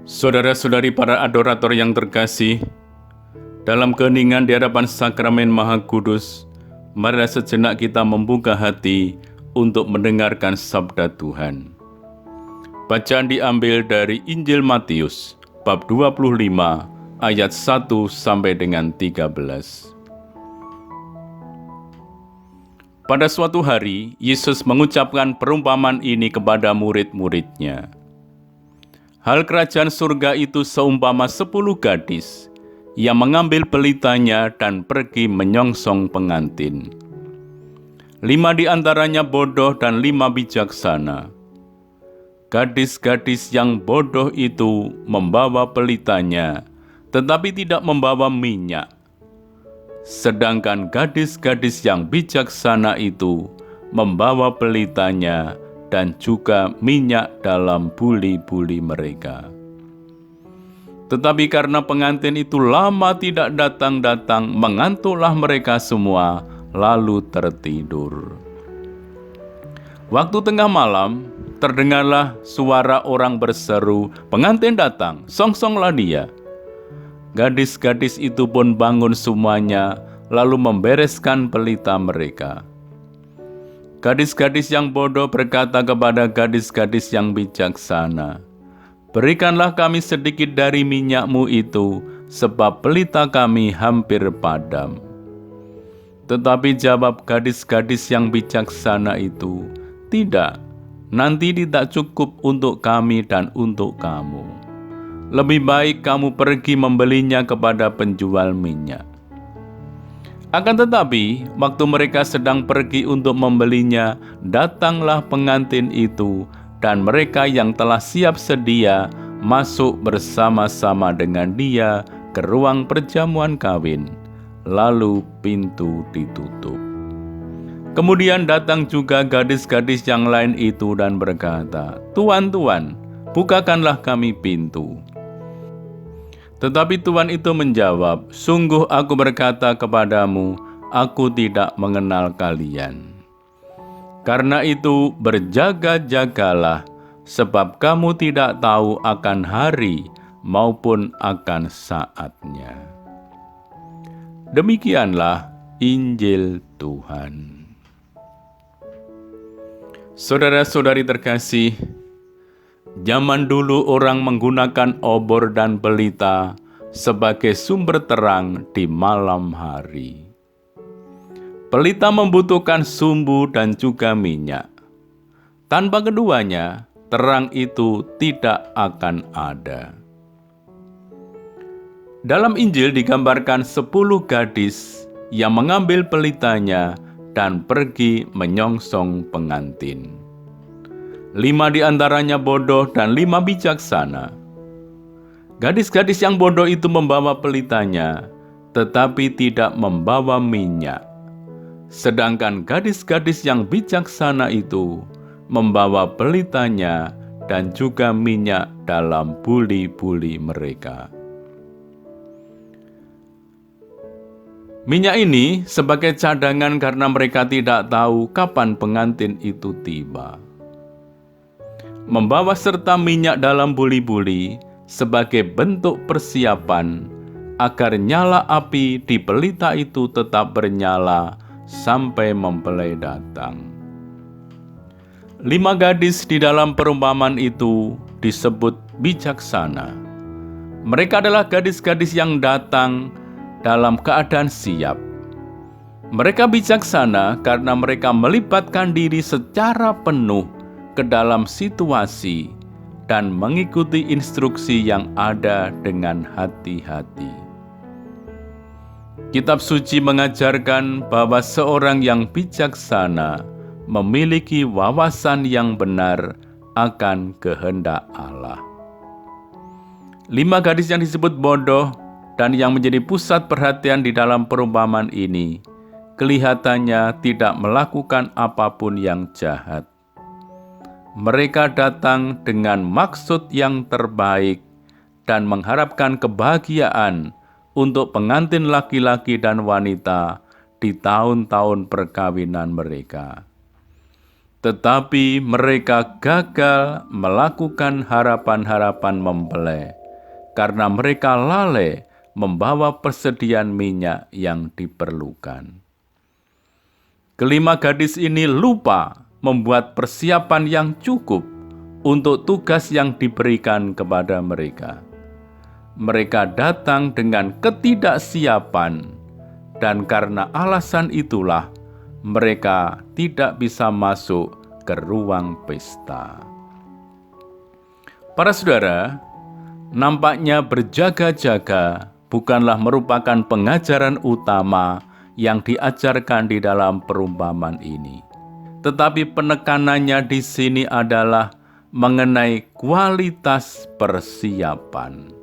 Saudara-saudari para adorator yang terkasih, dalam keheningan di hadapan sakramen Maha Kudus, mari sejenak kita membuka hati untuk mendengarkan sabda Tuhan. Bacaan diambil dari Injil Matius, bab 25, ayat 1 sampai dengan 13. Pada suatu hari, Yesus mengucapkan perumpamaan ini kepada murid-muridnya. Hal kerajaan surga itu seumpama 10 gadis yang mengambil pelitanya dan pergi menyongsong pengantin. 5 di antaranya bodoh dan 5 bijaksana. Gadis-gadis yang bodoh itu membawa pelitanya, tetapi tidak membawa minyak. Sedangkan gadis-gadis yang bijaksana itu membawa pelitanya dan juga minyak dalam buli-buli mereka. Tetapi karena pengantin itu lama tidak datang-datang, mengantuklah mereka semua, lalu tertidur. Waktu tengah malam, terdengarlah suara orang berseru, "Pengantin datang, songsonglah dia." Gadis-gadis itu pun bangun semuanya, lalu membereskan pelita mereka. Gadis-gadis yang bodoh berkata kepada gadis-gadis yang bijaksana, "Berikanlah kami sedikit dari minyakmu itu, sebab pelita kami hampir padam." Tetapi jawab gadis-gadis yang bijaksana itu, "Tidak, nanti tidak cukup untuk kami dan untuk kamu. Lebih baik kamu pergi membelinya kepada penjual minyak." Akan tetapi, waktu mereka sedang pergi untuk membelinya, datanglah pengantin itu, dan mereka yang telah siap sedia masuk bersama-sama dengan dia ke ruang perjamuan kawin. Lalu pintu ditutup. Kemudian datang juga gadis-gadis yang lain itu dan berkata, "Tuan, Tuan, bukakanlah kami pintu." Tetapi Tuhan itu menjawab, "Sungguh aku berkata kepadamu, aku tidak mengenal kalian. Karena itu berjaga-jagalah, sebab kamu tidak tahu akan hari maupun akan saatnya." Demikianlah Injil Tuhan. Saudara-saudari terkasih, zaman dulu orang menggunakan obor dan pelita sebagai sumber terang di malam hari. Pelita membutuhkan sumbu dan juga minyak. Tanpa keduanya, terang itu tidak akan ada. Dalam Injil digambarkan 10 gadis yang mengambil pelitanya dan pergi menyongsong pengantin. 5 di antaranya bodoh dan 5 bijaksana. Gadis-gadis yang bodoh itu membawa pelitanya, tetapi tidak membawa minyak. Sedangkan gadis-gadis yang bijaksana itu membawa pelitanya dan juga minyak dalam buli-buli mereka. Minyak ini sebagai cadangan karena mereka tidak tahu kapan pengantin itu tiba. Membawa serta minyak dalam buli-buli sebagai bentuk persiapan agar nyala api di pelita itu tetap bernyala sampai mempelai datang. 5 gadis di dalam perumpamaan itu disebut bijaksana. Mereka adalah gadis-gadis yang datang dalam keadaan siap. Mereka bijaksana karena mereka melibatkan diri secara penuh ke dalam situasi dan mengikuti instruksi yang ada dengan hati-hati. Kitab suci mengajarkan bahwa seorang yang bijaksana memiliki wawasan yang benar akan kehendak Allah. 5 gadis yang disebut bodoh dan yang menjadi pusat perhatian di dalam perumpamaan ini, kelihatannya tidak melakukan apapun yang jahat. Mereka datang dengan maksud yang terbaik dan mengharapkan kebahagiaan untuk pengantin laki-laki dan wanita di tahun-tahun perkawinan mereka. Tetapi mereka gagal melakukan harapan-harapan mempelai karena mereka lalai membawa persediaan minyak yang diperlukan. Kelima gadis ini lupa membuat persiapan yang cukup untuk tugas yang diberikan kepada mereka. Mereka datang dengan ketidaksiapan, dan karena alasan itulah mereka tidak bisa masuk ke ruang pesta. Para saudara, nampaknya berjaga-jaga bukanlah merupakan pengajaran utama yang diajarkan di dalam perumpamaan ini. Tetapi penekanannya di sini adalah mengenai kualitas persiapan.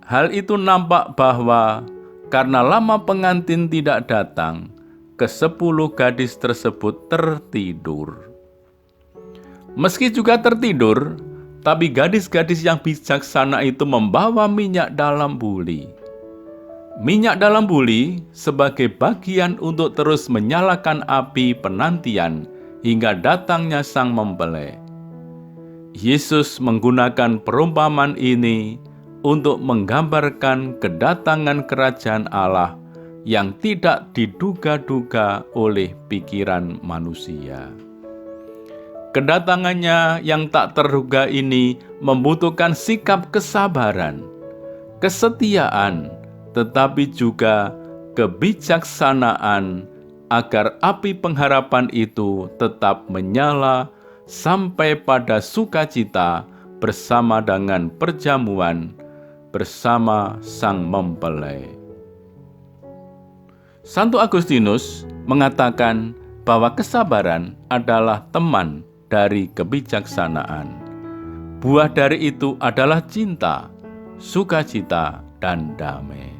Hal itu nampak bahwa karena lama pengantin tidak datang, ke-10 gadis tersebut tertidur. Meski juga tertidur, tapi gadis-gadis yang bijaksana itu membawa minyak dalam buli. Minyak dalam buli sebagai bagian untuk terus menyalakan api penantian hingga datangnya Sang Mempelai. Yesus menggunakan perumpamaan ini untuk menggambarkan kedatangan kerajaan Allah yang tidak diduga-duga oleh pikiran manusia. Kedatangannya yang tak terduga ini membutuhkan sikap kesabaran, kesetiaan, tetapi juga kebijaksanaan agar api pengharapan itu tetap menyala sampai pada sukacita bersama dengan perjamuan bersama Sang Mempelai. Santo Agustinus mengatakan bahwa kesabaran adalah teman dari kebijaksanaan. Buah dari itu adalah cinta, sukacita, dan damai.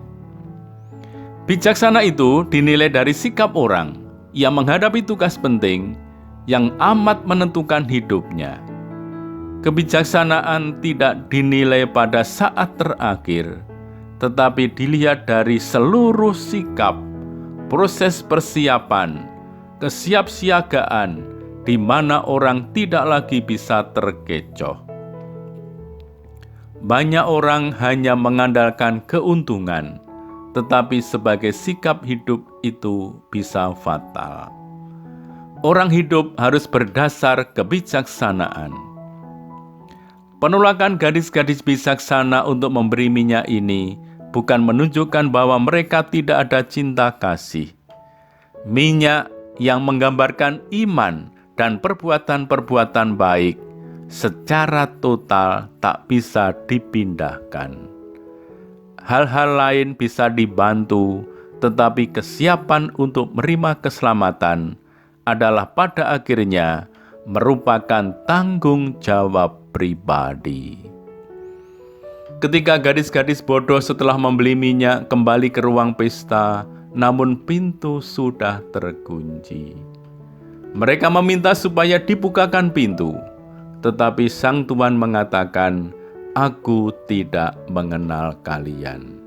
Bijaksana itu dinilai dari sikap orang yang menghadapi tugas penting yang amat menentukan hidupnya. Kebijaksanaan tidak dinilai pada saat terakhir, tetapi dilihat dari seluruh sikap, proses persiapan, kesiapsiagaan, di mana orang tidak lagi bisa terkecoh. Banyak orang hanya mengandalkan keuntungan, tetapi sebagai sikap hidup itu bisa fatal. Orang hidup harus berdasar kebijaksanaan. Penolakan gadis-gadis bijaksana untuk memberi minyak ini bukan menunjukkan bahwa mereka tidak ada cinta kasih. Minyak yang menggambarkan iman dan perbuatan-perbuatan baik secara total tak bisa dipindahkan. Hal-hal lain bisa dibantu, tetapi kesiapan untuk menerima keselamatan adalah pada akhirnya merupakan tanggung jawab pribadi. Ketika gadis-gadis bodoh setelah membeli minyak kembali ke ruang pesta, namun pintu sudah terkunci. Mereka meminta supaya dibukakan pintu, tetapi Sang Tuhan mengatakan, "Aku tidak mengenal kalian."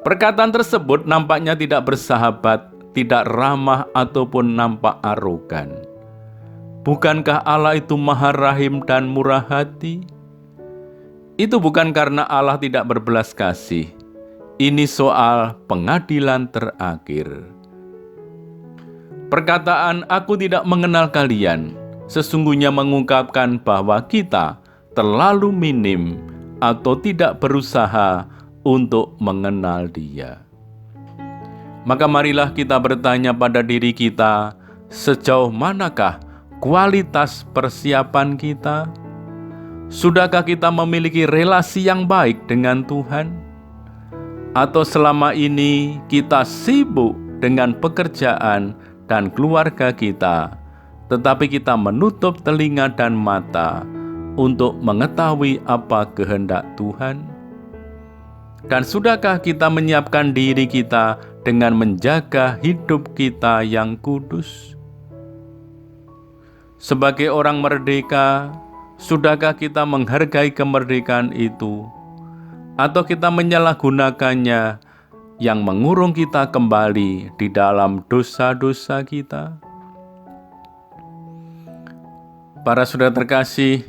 Perkataan tersebut nampaknya tidak bersahabat, tidak ramah, ataupun nampak arogan. Bukankah Allah itu Maha Rahim dan murah hati? Itu bukan karena Allah tidak berbelas kasih. Ini soal pengadilan terakhir. Perkataan "aku tidak mengenal kalian" sesungguhnya mengungkapkan bahwa kita terlalu minim atau tidak berusaha untuk mengenal Dia. Maka marilah kita bertanya pada diri kita, sejauh manakah kualitas persiapan kita? Sudahkah kita memiliki relasi yang baik dengan Tuhan? Atau selama ini kita sibuk dengan pekerjaan dan keluarga kita, tetapi kita menutup telinga dan mata untuk mengetahui apa kehendak Tuhan? Dan sudahkah kita menyiapkan diri kita dengan menjaga hidup kita yang kudus? Sebagai orang merdeka, sudahkah kita menghargai kemerdekaan itu? Atau kita menyalahgunakannya yang mengurung kita kembali di dalam dosa-dosa kita? Para saudara terkasih,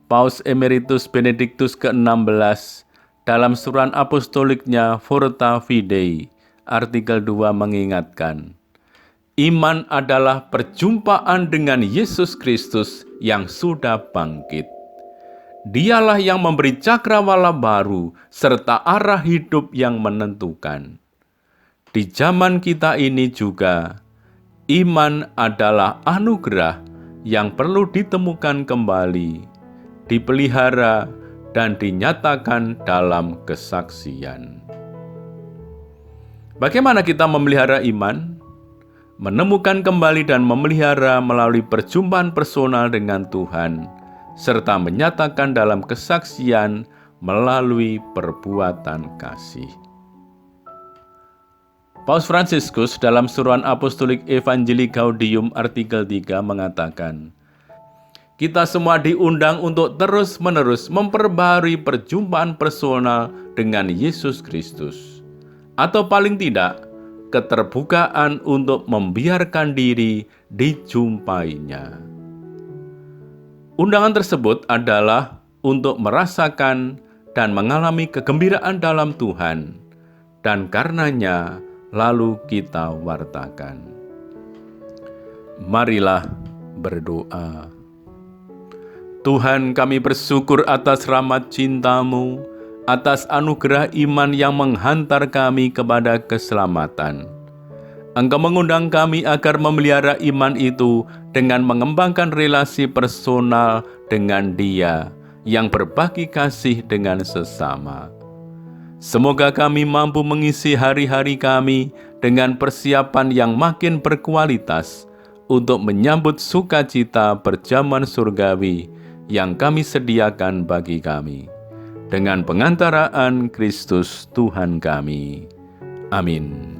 Paus Emeritus Benediktus ke-16 dalam surat apostoliknya Forta Fidei, artikel 2 mengingatkan, iman adalah perjumpaan dengan Yesus Kristus yang sudah bangkit. Dialah yang memberi cakrawala baru serta arah hidup yang menentukan. Di zaman kita ini juga, iman adalah anugerah yang perlu ditemukan kembali, dipelihara, dan dinyatakan dalam kesaksian. Bagaimana kita memelihara iman? Menemukan kembali dan memelihara melalui perjumpaan personal dengan Tuhan, serta menyatakan dalam kesaksian melalui perbuatan kasih. Paus Fransiskus dalam surat apostolik Evangelii Gaudium artikel 3 mengatakan, kita semua diundang untuk terus-menerus memperbaharui perjumpaan personal dengan Yesus Kristus. Atau paling tidak, keterbukaan untuk membiarkan diri dijumpainya. Undangan tersebut adalah untuk merasakan dan mengalami kegembiraan dalam Tuhan, dan karenanya lalu kita wartakan. Marilah berdoa. Tuhan, kami bersyukur atas rahmat cinta-Mu, atas anugerah iman yang menghantar kami kepada keselamatan. Engkau mengundang kami agar memelihara iman itu dengan mengembangkan relasi personal dengan Dia yang berbagi kasih dengan sesama. Semoga kami mampu mengisi hari-hari kami dengan persiapan yang makin berkualitas untuk menyambut sukacita perjamuan surgawi yang kami sediakan bagi kami. Dengan pengantaraan Kristus Tuhan kami. Amin.